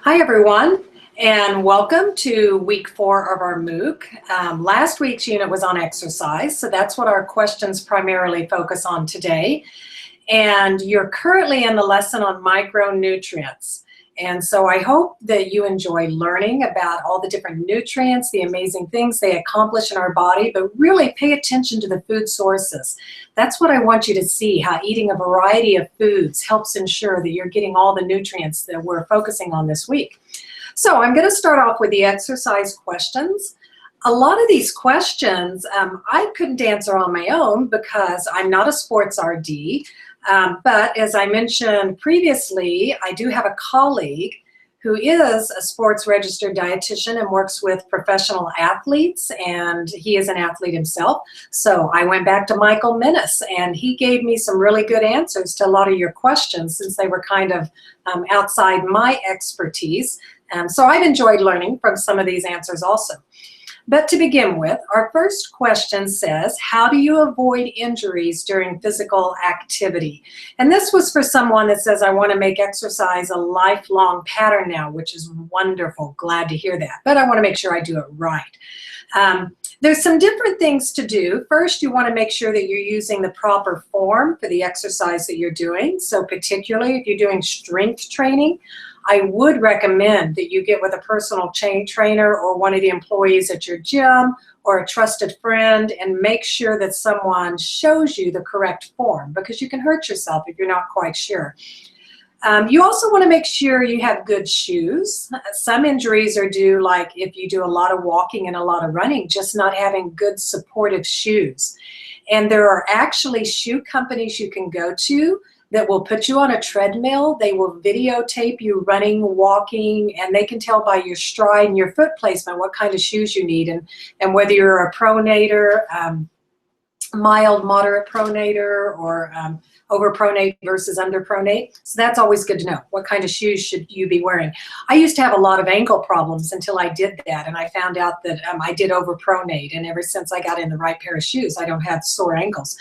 Hi everyone, and welcome to week 4 of our MOOC. Last week's unit was on exercise, so that's what our questions primarily focus on today. And you're currently in the lesson on micronutrients. And so I hope that you enjoy learning about all the different nutrients, the amazing things they accomplish in our body, but really pay attention to the food sources. That's what I want you to see, how eating a variety of foods helps ensure that you're getting all the nutrients that we're focusing on this week. So I'm going to start off with the exercise questions. A lot of these questions I couldn't answer on my own because I'm not a sports RD. But as I mentioned previously, I do have a colleague who is a sports registered dietitian and works with professional athletes, and he is an athlete himself. So I went back to Michael Minnis, and he gave me some really good answers to a lot of your questions since they were kind of outside my expertise. So I've enjoyed learning from some of these answers also. But to begin with, our first question says, how do you avoid injuries during physical activity? And this was for someone that says, I want to make exercise a lifelong pattern now, which is wonderful. Glad to hear that. But I want to make sure I do it right. There's some different things to do. First, you want to make sure that you're using the proper form for the exercise that you're doing. So particularly if you're doing strength training, I would recommend that you get with a personal trainer or one of the employees at your gym or a trusted friend and make sure that someone shows you the correct form, because you can hurt yourself if you're not quite sure. You also want to make sure you have good shoes. Some injuries are due, like if you do a lot of walking and a lot of running, just not having good supportive shoes. And there are actually shoe companies you can go to that will put you on a treadmill. They will videotape you running, walking, and they can tell by your stride and your foot placement what kind of shoes you need, and whether you're a pronator, mild, moderate pronator, or overpronate versus underpronate. So that's always good to know. What kind of shoes should you be wearing? I used to have a lot of ankle problems until I did that, and I found out that I did overpronate, and ever since I got in the right pair of shoes, I don't have sore ankles.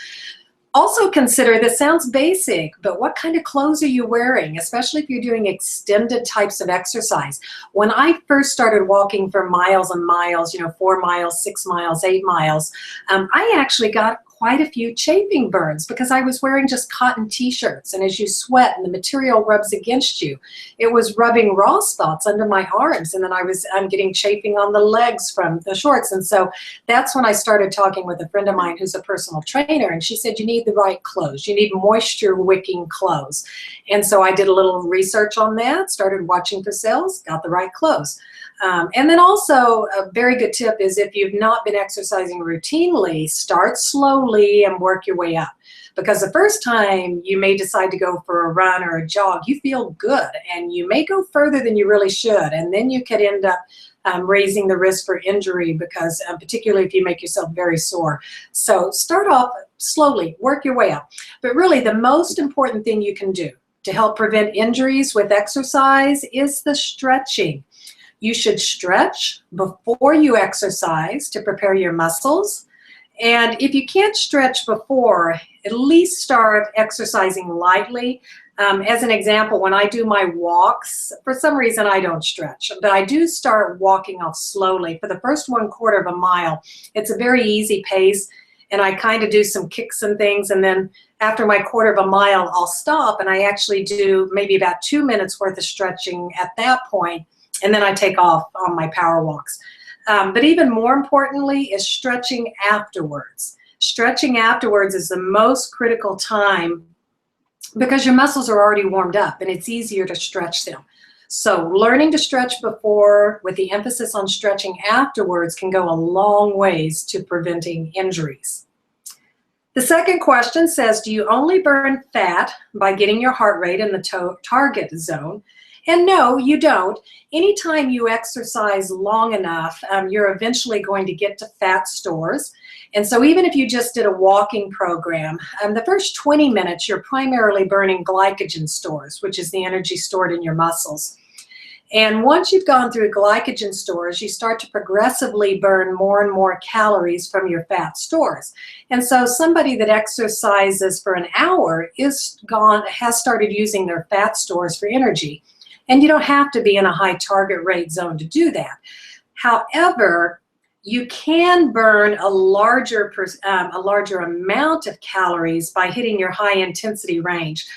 Also consider, this sounds basic, but what kind of clothes are you wearing, especially if you're doing extended types of exercise? When I first started walking for miles and miles, 4 miles, 6 miles, 8 miles, I actually got quite a few chafing burns because I was wearing just cotton t-shirts, and as you sweat and the material rubs against you, it was rubbing raw spots under my arms, and then I'm getting chafing on the legs from the shorts. And so that's when I started talking with a friend of mine who's a personal trainer, and she said, you need the right clothes. You need moisture wicking clothes. And so I did a little research on that, started watching for sales, got the right clothes. And then also a very good tip is, if you've not been exercising routinely, start slowly and work your way up. Because the first time you may decide to go for a run or a jog, you feel good and you may go further than you really should. And then you could end up raising the risk for injury, because particularly if you make yourself very sore. So start off slowly, work your way up. But really the most important thing you can do to help prevent injuries with exercise is the stretching. You should stretch before you exercise to prepare your muscles. And if you can't stretch before, at least start exercising lightly. As an example, when I do my walks, for some reason I don't stretch, but I do start walking off slowly. For the first 1/4 of a mile, it's a very easy pace, and I kind of do some kicks and things, and then after my 1/4 of a mile, I'll stop, and I actually do maybe about 2 minutes worth of stretching at that point, and then I take off on my power walks. But even more importantly is stretching afterwards. Stretching afterwards is the most critical time because your muscles are already warmed up and it's easier to stretch them. So learning to stretch before with the emphasis on stretching afterwards can go a long ways to preventing injuries. The second question says, do you only burn fat by getting your heart rate in the target zone? And no, you don't. Anytime you exercise long enough, you're eventually going to get to fat stores. And so even if you just did a walking program, the first 20 minutes, you're primarily burning glycogen stores, which is the energy stored in your muscles. And once you've gone through glycogen stores, you start to progressively burn more and more calories from your fat stores. And so somebody that exercises for an hour has started using their fat stores for energy. And you don't have to be in a high target rate zone to do that. However, you can burn a larger amount of calories by hitting your high intensity range.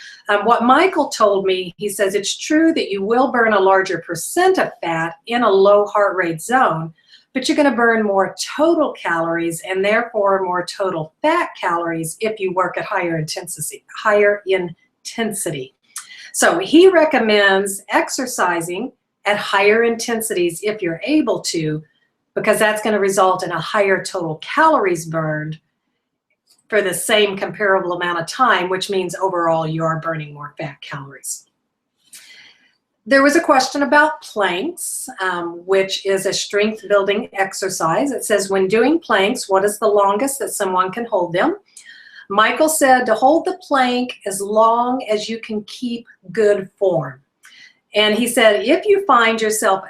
What Michael told me, he says it's true that you will burn a larger percent of fat in a low heart rate zone, but you're going to burn more total calories and therefore more total fat calories if you work at higher intensity. So he recommends exercising at higher intensities if you're able to, because that's going to result in a higher total calories burned for the same comparable amount of time, which means overall you are burning more fat calories. There was a question about planks, which is a strength building exercise. It says, when doing planks, what is the longest that someone can hold them? Michael said to hold the plank as long as you can keep good form. And he said, if you find yourself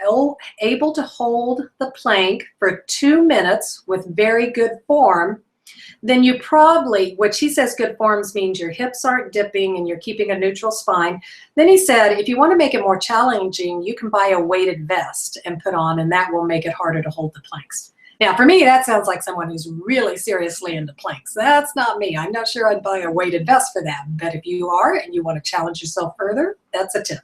able to hold the plank for 2 minutes with very good form, then you probably, which he says good forms means your hips aren't dipping and you're keeping a neutral spine. Then he said, if you want to make it more challenging, you can buy a weighted vest and put on, and that will make it harder to hold the planks. Now, for me, that sounds like someone who's really seriously into planks. That's not me. I'm not sure I'd buy a weighted vest for that. But if you are and you want to challenge yourself further, that's a tip.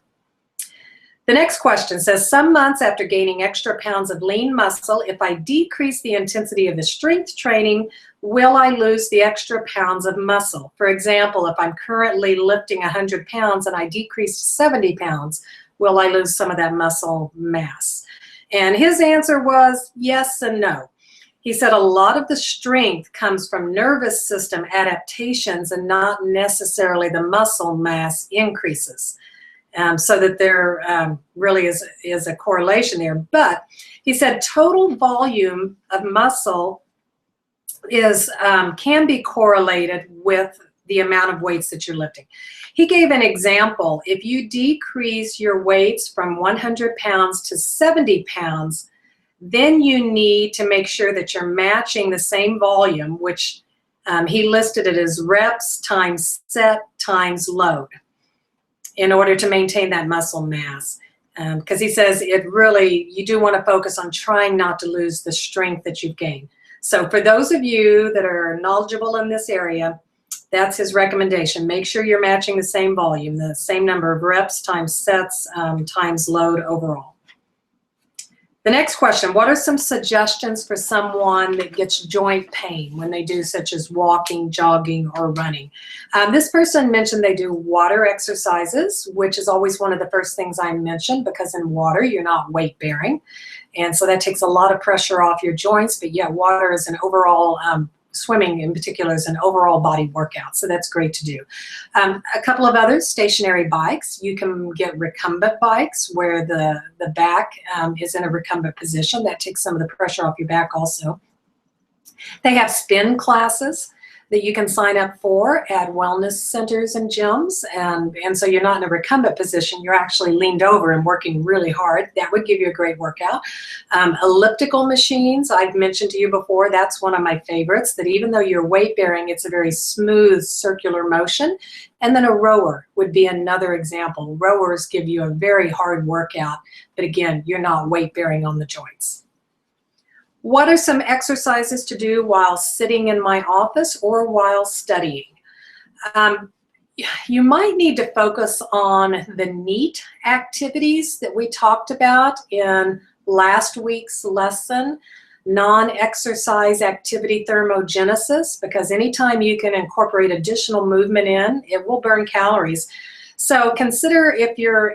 The next question says, some months after gaining extra pounds of lean muscle, if I decrease the intensity of the strength training, will I lose the extra pounds of muscle? For example, if I'm currently lifting 100 pounds and I decrease to 70 pounds, will I lose some of that muscle mass? And his answer was yes and no. He said a lot of the strength comes from nervous system adaptations and not necessarily the muscle mass increases. So that there really is a correlation there. But he said total volume of muscle can be correlated with the amount of weights that you're lifting. He gave an example. If you decrease your weights from 100 pounds to 70 pounds, then you need to make sure that you're matching the same volume, which he listed it as reps times set times load, in order to maintain that muscle mass. Because he says you do want to focus on trying not to lose the strength that you've gained. So for those of you that are knowledgeable in this area, that's his recommendation. Make sure you're matching the same volume, the same number of reps times sets times load overall. The next question, what are some suggestions for someone that gets joint pain when they do such as walking, jogging, or running? This person mentioned they do water exercises, which is always one of the first things I mention, because in water you're not weight bearing. And so that takes a lot of pressure off your joints. But yeah, water is an overall, swimming in particular is an overall body workout. So that's great to do. A couple of others, stationary bikes. You can get recumbent bikes where the back is in a recumbent position. That takes some of the pressure off your back also. They have spin classes that you can sign up for at wellness centers and gyms. And so you're not in a recumbent position, you're actually leaned over and working really hard. That would give you a great workout. Elliptical machines, I've mentioned to you before, that's one of my favorites, that even though you're weight bearing, it's a very smooth circular motion. And then a rower would be another example. Rowers give you a very hard workout, but again, you're not weight bearing on the joints. What are some exercises to do while sitting in my office or while studying? You might need to focus on the NEAT activities that we talked about in last week's lesson, non-exercise activity thermogenesis, because anytime you can incorporate additional movement in, it will burn calories. So consider if you're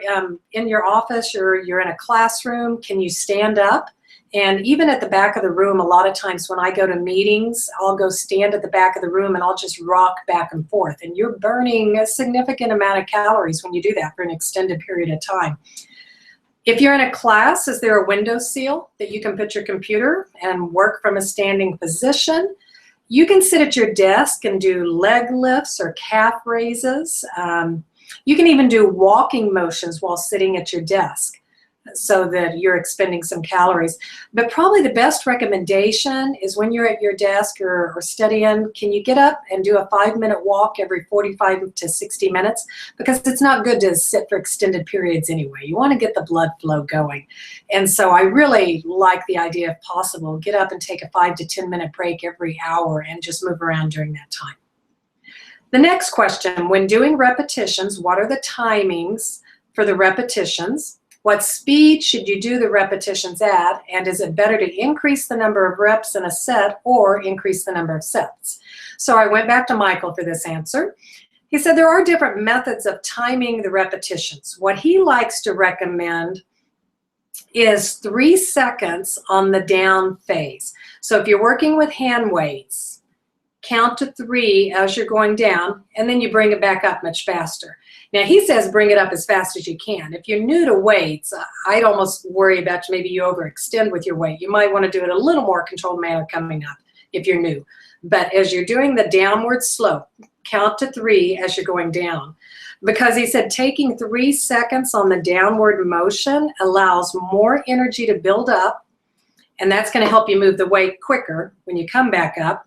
in your office or you're in a classroom, can you stand up? And even at the back of the room, a lot of times when I go to meetings, I'll go stand at the back of the room and I'll just rock back and forth. And you're burning a significant amount of calories when you do that for an extended period of time. If you're in a class, is there a window sill that you can put your computer and work from a standing position? You can sit at your desk and do leg lifts or calf raises. You can even do walking motions while sitting at your desk. so that you're expending some calories. But probably the best recommendation is when you're at your desk or studying, can you get up and do a 5-minute walk every 45 to 60 minutes? Because it's not good to sit for extended periods anyway. You want to get the blood flow going. And so I really like the idea, if possible, get up and take a 5 to 10 minute break every hour and just move around during that time. The next question, when doing repetitions, what are the timings for the repetitions? What speed should you do the repetitions at? And is it better to increase the number of reps in a set or increase the number of sets? So I went back to Michael for this answer. He said there are different methods of timing the repetitions. What he likes to recommend is 3 seconds on the down phase. So if you're working with hand weights, count to 3 as you're going down, and then you bring it back up much faster. Now, he says bring it up as fast as you can. If you're new to weights, I'd almost worry about maybe you overextend with your weight. You might want to do it a little more controlled manner coming up if you're new. But as you're doing the downward slope, count to 3 as you're going down. Because he said taking 3 seconds on the downward motion allows more energy to build up, and that's going to help you move the weight quicker when you come back up.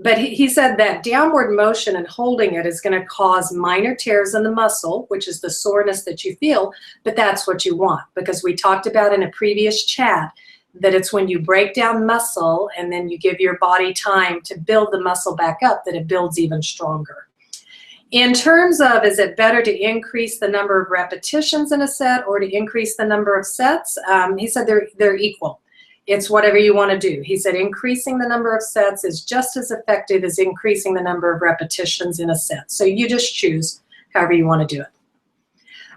But he said that downward motion and holding it is going to cause minor tears in the muscle, which is the soreness that you feel, but that's what you want, because we talked about in a previous chat that it's when you break down muscle and then you give your body time to build the muscle back up that it builds even stronger. In terms of, is it better to increase the number of repetitions in a set or to increase the number of sets? He said they're equal. It's whatever you want to do. He said increasing the number of sets is just as effective as increasing the number of repetitions in a set. So you just choose however you want to do it.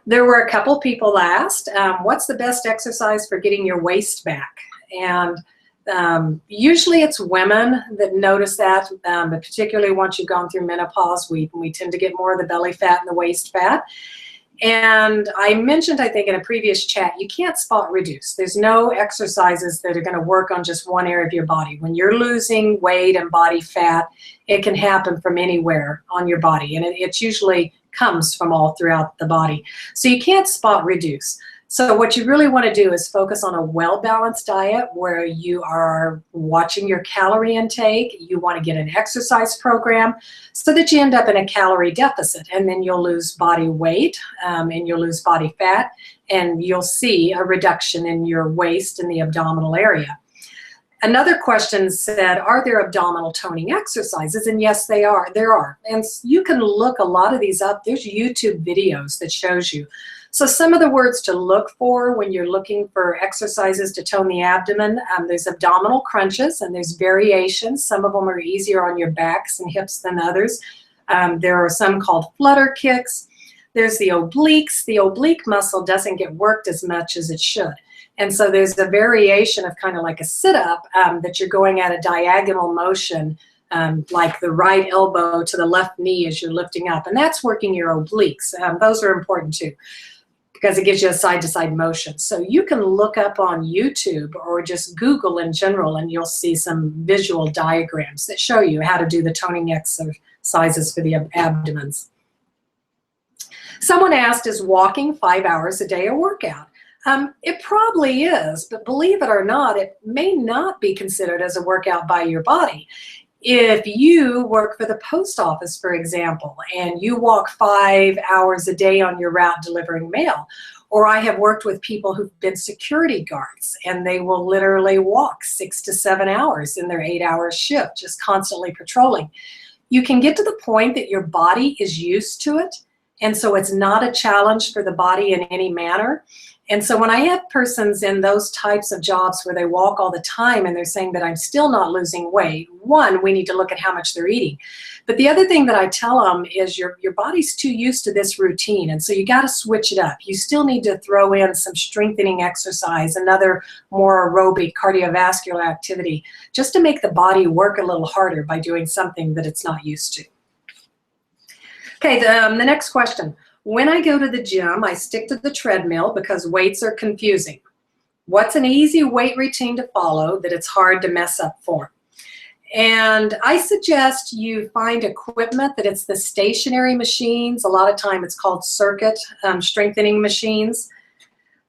There were a couple people asked, what's the best exercise for getting your waist back? And usually it's women that notice that, but particularly once you've gone through menopause, we tend to get more of the belly fat and the waist fat. And I mentioned, I think in a previous chat, you can't spot reduce. There's no exercises that are going to work on just one area of your body. When you're losing weight and body fat, it can happen from anywhere on your body. And it usually comes from all throughout the body. So you can't spot reduce. So what you really want to do is focus on a well-balanced diet where you are watching your calorie intake. You want to get an exercise program so that you end up in a calorie deficit, and then you'll lose body weight and you'll lose body fat, and you'll see a reduction in your waist and the abdominal area. Another question said, are there abdominal toning exercises? And yes, there are. And you can look a lot of these up. There's YouTube videos that shows you. So some of the words to look for when you're looking for exercises to tone the abdomen, there's abdominal crunches, and there's variations. Some of them are easier on your backs and hips than others. There are some called flutter kicks. There's the obliques. The oblique muscle doesn't get worked as much as it should. And so there's a variation of kind of like a sit-up that you're going at a diagonal motion, like the right elbow to the left knee as you're lifting up. And that's working your obliques. Those are important too, because it gives you a side-to-side motion. So you can look up on YouTube or just Google in general, and you'll see some visual diagrams that show you how to do the toning exercises for the abdomens. Someone asked, is walking 5 hours a day a workout? It probably is, but believe it or not, it may not be considered as a workout by your body. If you work for the post office, for example, and you walk 5 hours a day on your route delivering mail, or I have worked with people who've been security guards, and they will literally walk 6 to 7 hours in their 8-hour shift, just constantly patrolling. You can get to the point that your body is used to it, and so it's not a challenge for the body in any manner. And so when I have persons in those types of jobs where they walk all the time and they're saying that I'm still not losing weight, one, we need to look at how much they're eating. But the other thing that I tell them is your body's too used to this routine, and so you got to switch it up. You still need to throw in some strengthening exercise, another more aerobic cardiovascular activity, just to make the body work a little harder by doing something that it's not used to. Okay, the next question. When I go to the gym, I stick to the treadmill because weights are confusing. What's an easy weight routine to follow that it's hard to mess up for? And I suggest you find equipment that it's the stationary machines. A lot of time it's called circuit strengthening machines.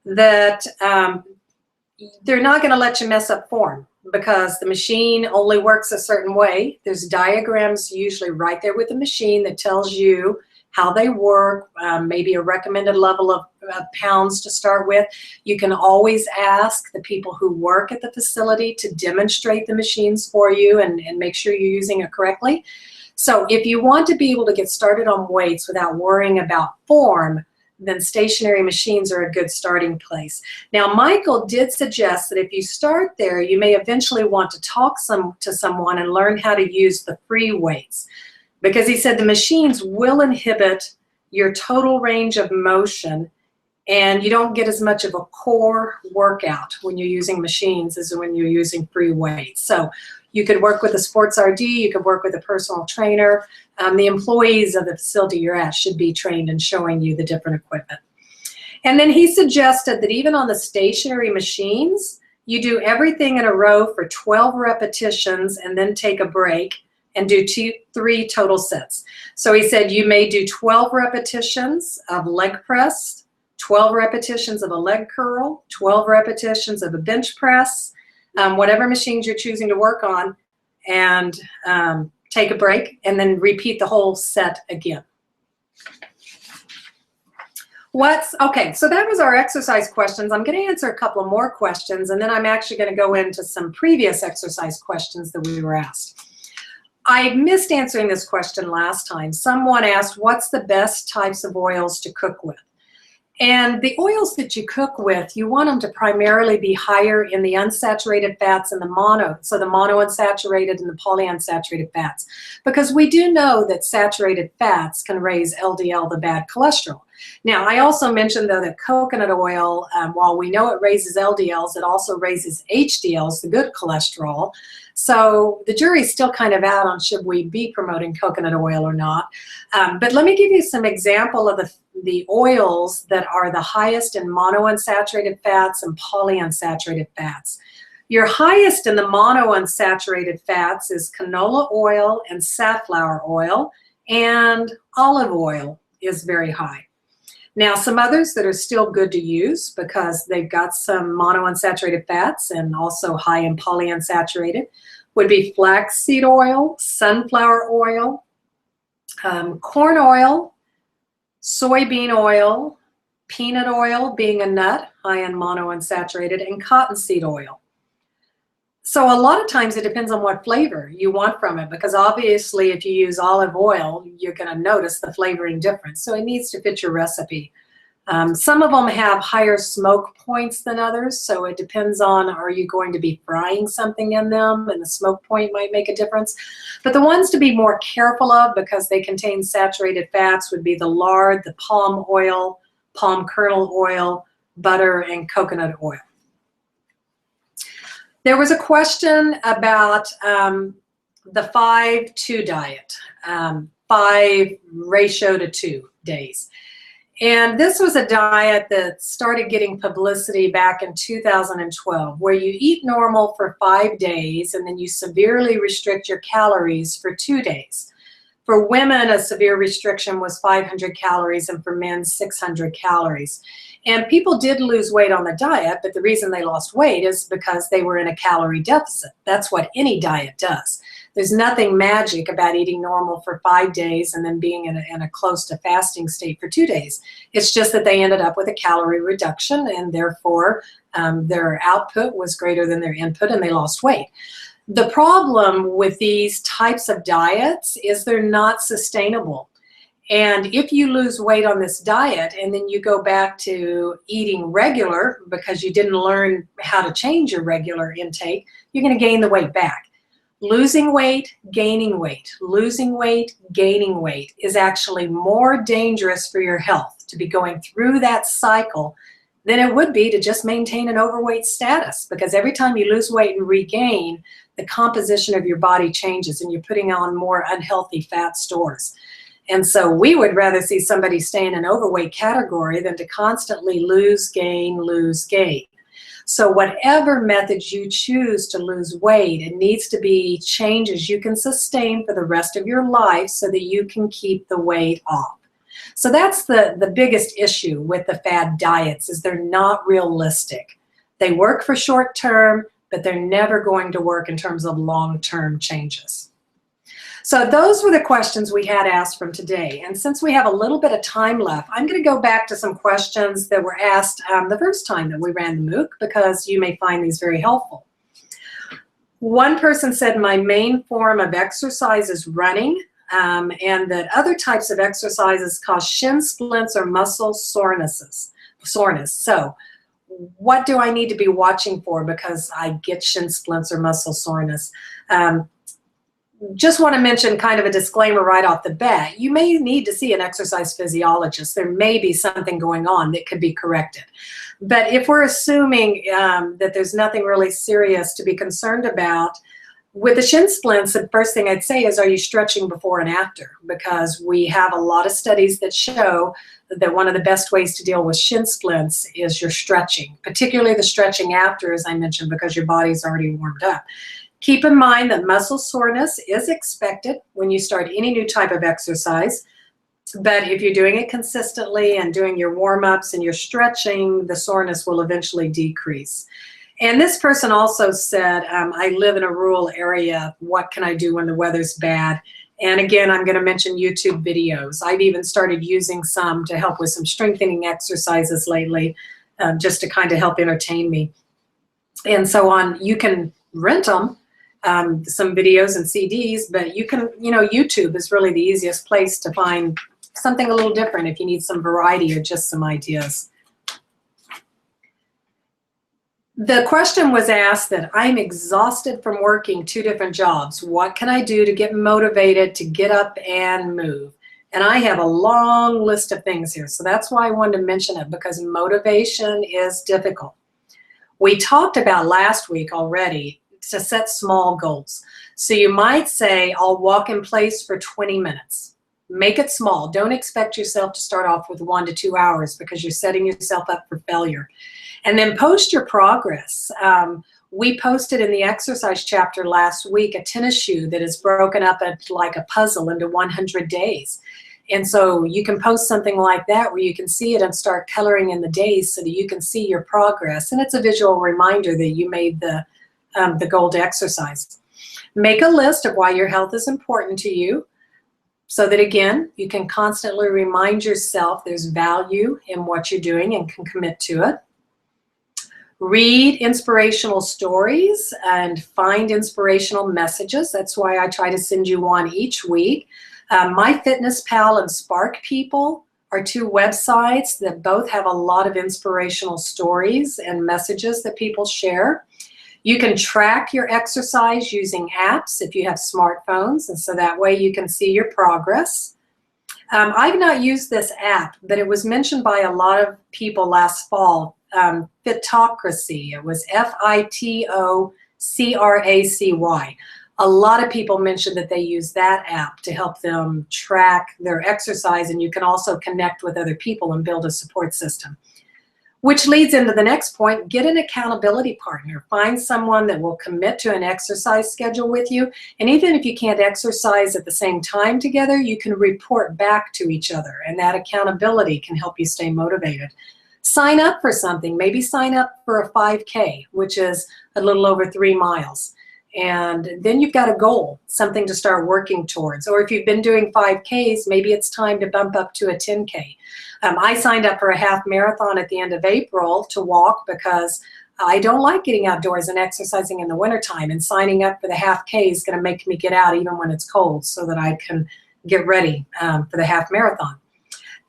that they're not going to let you mess up form because the machine only works a certain way. There's diagrams usually right there with the machine that tells you how they work, maybe a recommended level of pounds to start with. You can always ask the people who work at the facility to demonstrate the machines for you and make sure you're using it correctly. So if you want to be able to get started on weights without worrying about form, then stationary machines are a good starting place. Now, Michael did suggest that if you start there, you may eventually want to talk to someone and learn how to use the free weights, because he said the machines will inhibit your total range of motion and you don't get as much of a core workout when you're using machines as when you're using free weights. So you could work with a sports RD, you could work with a personal trainer. The employees of the facility you're at should be trained in showing you the different equipment. And then he suggested that even on the stationary machines, you do everything in a row for 12 repetitions and then take a break and do 3 total sets. So he said you may do 12 repetitions of leg press, 12 repetitions of a leg curl, 12 repetitions of a bench press, whatever machines you're choosing to work on, and take a break and then repeat the whole set again. Okay, so that was our exercise questions. I'm going to answer a couple of more questions, and then I'm actually going to go into some previous exercise questions that we were asked. I missed answering this question last time. Someone asked, what's the best types of oils to cook with? And the oils that you cook with, you want them to primarily be higher in the unsaturated fats and the mono, so the monounsaturated and the polyunsaturated fats. Because we do know that saturated fats can raise LDL, the bad cholesterol. Now, I also mentioned, though, that coconut oil, while we know it raises LDLs, it also raises HDLs, the good cholesterol. So the jury's still kind of out on should we be promoting coconut oil or not. But let me give you some example of the oils that are the highest in monounsaturated fats and polyunsaturated fats. Your highest in the monounsaturated fats is canola oil and safflower oil, and olive oil is very high. Now, some others that are still good to use because they've got some monounsaturated fats and also high in polyunsaturated would be flaxseed oil, sunflower oil, corn oil, soybean oil, peanut oil being a nut, high in monounsaturated, and cottonseed oil. So a lot of times it depends on what flavor you want from it, because obviously if you use olive oil, you're going to notice the flavoring difference. So it needs to fit your recipe. Some of them have higher smoke points than others, so it depends on, are you going to be frying something in them, and the smoke point might make a difference. But the ones to be more careful of, because they contain saturated fats, would be the lard, the palm oil, palm kernel oil, butter, and coconut oil. There was a question about the 5-2 diet, 5:2 days. And this was a diet that started getting publicity back in 2012, where you eat normal for 5 days and then you severely restrict your calories for 2 days. For women, a severe restriction was 500 calories, and for men, 600 calories. And people did lose weight on the diet, but the reason they lost weight is because they were in a calorie deficit. That's what any diet does. There's nothing magic about eating normal for 5 days and then being in a close to fasting state for 2 days. It's just that they ended up with a calorie reduction, and therefore their output was greater than their input, and they lost weight. The problem with these types of diets is they're not sustainable. And if you lose weight on this diet and then you go back to eating regular because you didn't learn how to change your regular intake, you're going to gain the weight back. Losing weight, gaining weight, losing weight, gaining weight is actually more dangerous for your health to be going through that cycle than it would be to just maintain an overweight status, because every time you lose weight and regain, the composition of your body changes and you're putting on more unhealthy fat stores. And so we would rather see somebody stay in an overweight category than to constantly lose, gain, lose, gain. So whatever methods you choose to lose weight, it needs to be changes you can sustain for the rest of your life so that you can keep the weight off. So that's the biggest issue with the fad diets, is they're not realistic. They work for short term, but they're never going to work in terms of long-term changes. So those were the questions we had asked from today. And since we have a little bit of time left, I'm going to go back to some questions that were asked the first time that we ran the MOOC, because you may find these very helpful. One person said, my main form of exercise is running, and that other types of exercises cause shin splints or muscle soreness. So what do I need to be watching for because I get shin splints or muscle soreness? Just want to mention kind of a disclaimer right off the bat. You may need to see an exercise physiologist. There may be something going on that could be corrected. But if we're assuming that there's nothing really serious to be concerned about, with the shin splints, the first thing I'd say is, are you stretching before and after? Because we have a lot of studies that show that one of the best ways to deal with shin splints is your stretching, particularly the stretching after, as I mentioned, because your body's already warmed up. Keep in mind that muscle soreness is expected when you start any new type of exercise, but if you're doing it consistently and doing your warm-ups and your stretching, the soreness will eventually decrease. And this person also said, I live in a rural area. What can I do when the weather's bad? And again, I'm going to mention YouTube videos. I've even started using some to help with some strengthening exercises lately, just to kind of help entertain me. And so on, you can rent them. Some videos and CDs, but you can, YouTube is really the easiest place to find something a little different if you need some variety or just some ideas. The question was asked that I'm exhausted from working 2 different jobs. What can I do to get motivated to get up and move? And I have a long list of things here, so that's why I wanted to mention it, because motivation is difficult. We talked about last week already to set small goals. So you might say, I'll walk in place for 20 minutes. Make it small. Don't expect yourself to start off with 1 to 2 hours, because you're setting yourself up for failure. And then post your progress. We posted in the exercise chapter last week a tennis shoe that is broken up like a puzzle into 100 days. And so you can post something like that where you can see it and start coloring in the days so that you can see your progress. And it's a visual reminder that you made the goal to exercise. Make a list of why your health is important to you, so that again, you can constantly remind yourself there's value in what you're doing and can commit to it. Read inspirational stories and find inspirational messages. That's why I try to send you one each week. MyFitnessPal and Spark People are 2 websites that both have a lot of inspirational stories and messages that people share. You can track your exercise using apps if you have smartphones, and so that way you can see your progress. I've not used this app, but it was mentioned by a lot of people last fall, Fitocracy. It was Fitocracy. A lot of people mentioned that they use that app to help them track their exercise, and you can also connect with other people and build a support system. Which leads into the next point, get an accountability partner. Find someone that will commit to an exercise schedule with you. And even if you can't exercise at the same time together, you can report back to each other. And that accountability can help you stay motivated. Sign up for something. Maybe sign up for a 5K, which is a little over 3 miles. And then you've got a goal, something to start working towards. Or if you've been doing 5Ks, maybe it's time to bump up to a 10K. I signed up for a half marathon at the end of April to walk because I don't like getting outdoors and exercising in the wintertime. And signing up for the half K is going to make me get out even when it's cold so that I can get ready for the half marathon.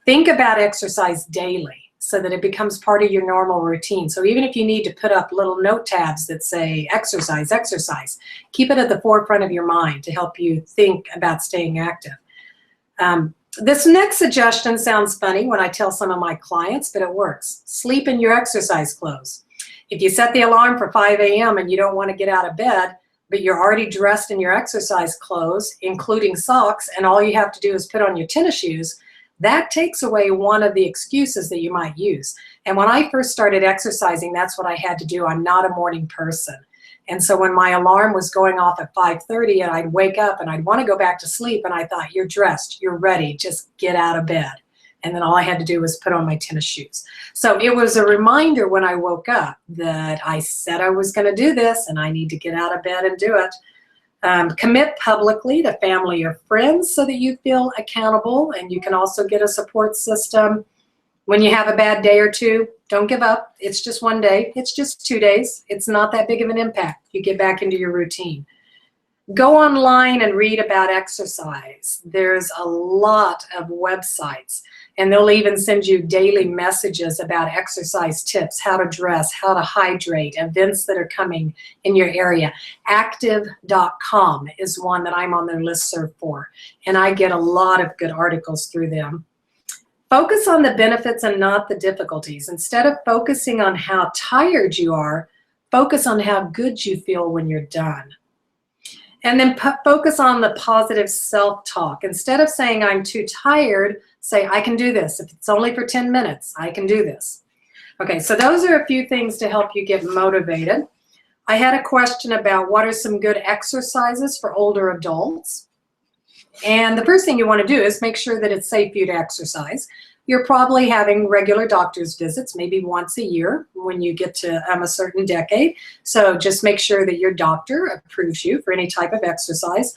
Think about exercise daily so that it becomes part of your normal routine. So even if you need to put up little note tabs that say exercise, exercise, keep it at the forefront of your mind to help you think about staying active. This next suggestion sounds funny when I tell some of my clients, but it works. Sleep in your exercise clothes. If you set the alarm for 5 a.m. and you don't want to get out of bed, but you're already dressed in your exercise clothes, including socks, and all you have to do is put on your tennis shoes, that takes away one of the excuses that you might use. And when I first started exercising, that's what I had to do. I'm not a morning person. And so when my alarm was going off at 5:30 and I'd wake up and I'd want to go back to sleep, and I thought, you're dressed, you're ready, just get out of bed. And then all I had to do was put on my tennis shoes. So it was a reminder when I woke up that I said I was going to do this and I need to get out of bed and do it. Commit publicly to family or friends so that you feel accountable, and you can also get a support system. When you have a bad day or two, don't give up. It's just one day. It's just 2 days. It's not that big of an impact. You get back into your routine. Go online and read about exercise. There's a lot of websites, and they'll even send you daily messages about exercise tips, how to dress, how to hydrate, events that are coming in your area. Active.com is one that I'm on their listserv for, and I get a lot of good articles through them. Focus on the benefits and not the difficulties. Instead of focusing on how tired you are, focus on how good you feel when you're done. And then focus on the positive self-talk. Instead of saying, I'm too tired, say, I can do this. If it's only for 10 minutes, I can do this. Okay, so those are a few things to help you get motivated. I had a question about what are some good exercises for older adults. And the first thing you want to do is make sure that it's safe for you to exercise. You're probably having regular doctor's visits, maybe once a year when you get to a certain decade. So just make sure that your doctor approves you for any type of exercise.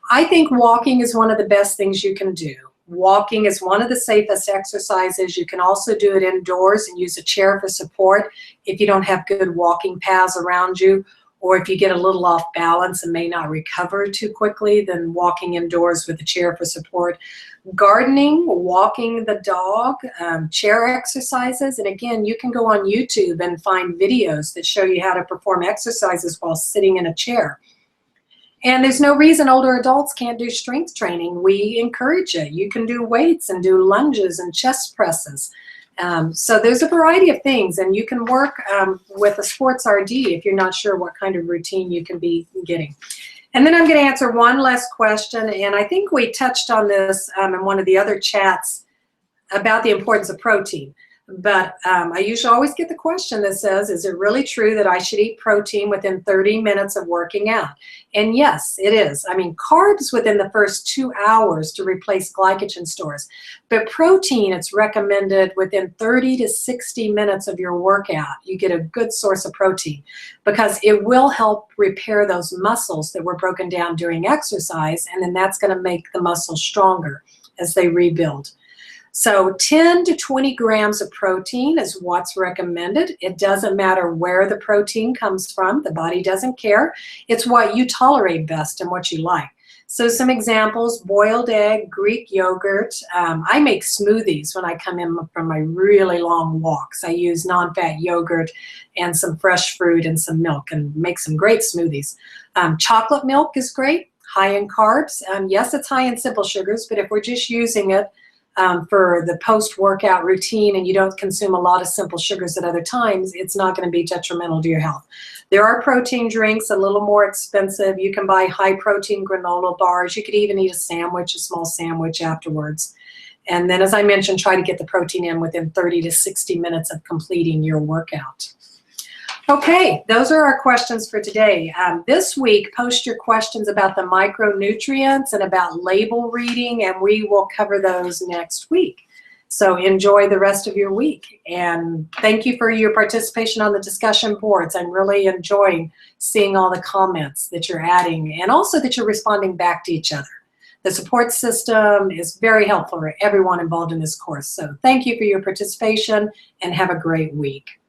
I think walking is one of the best things you can do. Walking is one of the safest exercises. You can also do it indoors and use a chair for support if you don't have good walking paths around you, or if you get a little off balance and may not recover too quickly, then walking indoors with a chair for support. Gardening, walking the dog, chair exercises. And again, you can go on YouTube and find videos that show you how to perform exercises while sitting in a chair. And there's no reason older adults can't do strength training. We encourage it. You can do weights and do lunges and chest presses. So there's a variety of things, and you can work with a sports RD if you're not sure what kind of routine you can be getting. And then I'm going to answer one last question, and I think we touched on this in one of the other chats about the importance of protein. But I usually always get the question that says, is it really true that I should eat protein within 30 minutes of working out? And yes, it is. I mean, carbs within the first 2 hours to replace glycogen stores. But protein, it's recommended within 30 to 60 minutes of your workout. You get a good source of protein because it will help repair those muscles that were broken down during exercise, and then that's going to make the muscles stronger as they rebuild. So 10 to 20 grams of protein is what's recommended. It doesn't matter where the protein comes from. The body doesn't care. It's what you tolerate best and what you like. So some examples: boiled egg, Greek yogurt. I make smoothies when I come in from my really long walks. I use non-fat yogurt and some fresh fruit and some milk and make some great smoothies. Chocolate milk is great, high in carbs. Yes, it's high in simple sugars, but if we're just using it for the post-workout routine and you don't consume a lot of simple sugars at other times, it's not going to be detrimental to your health. There are protein drinks, a little more expensive. You can buy high-protein granola bars. You could even eat a sandwich, a small sandwich afterwards. And then, as I mentioned, try to get the protein in within 30 to 60 minutes of completing your workout. Okay, those are our questions for today. This week, post your questions about the micronutrients and about label reading, and we will cover those next week. So enjoy the rest of your week, and thank you for your participation on the discussion boards. I'm really enjoying seeing all the comments that you're adding, and also that you're responding back to each other. The support system is very helpful for everyone involved in this course. So thank you for your participation, and have a great week.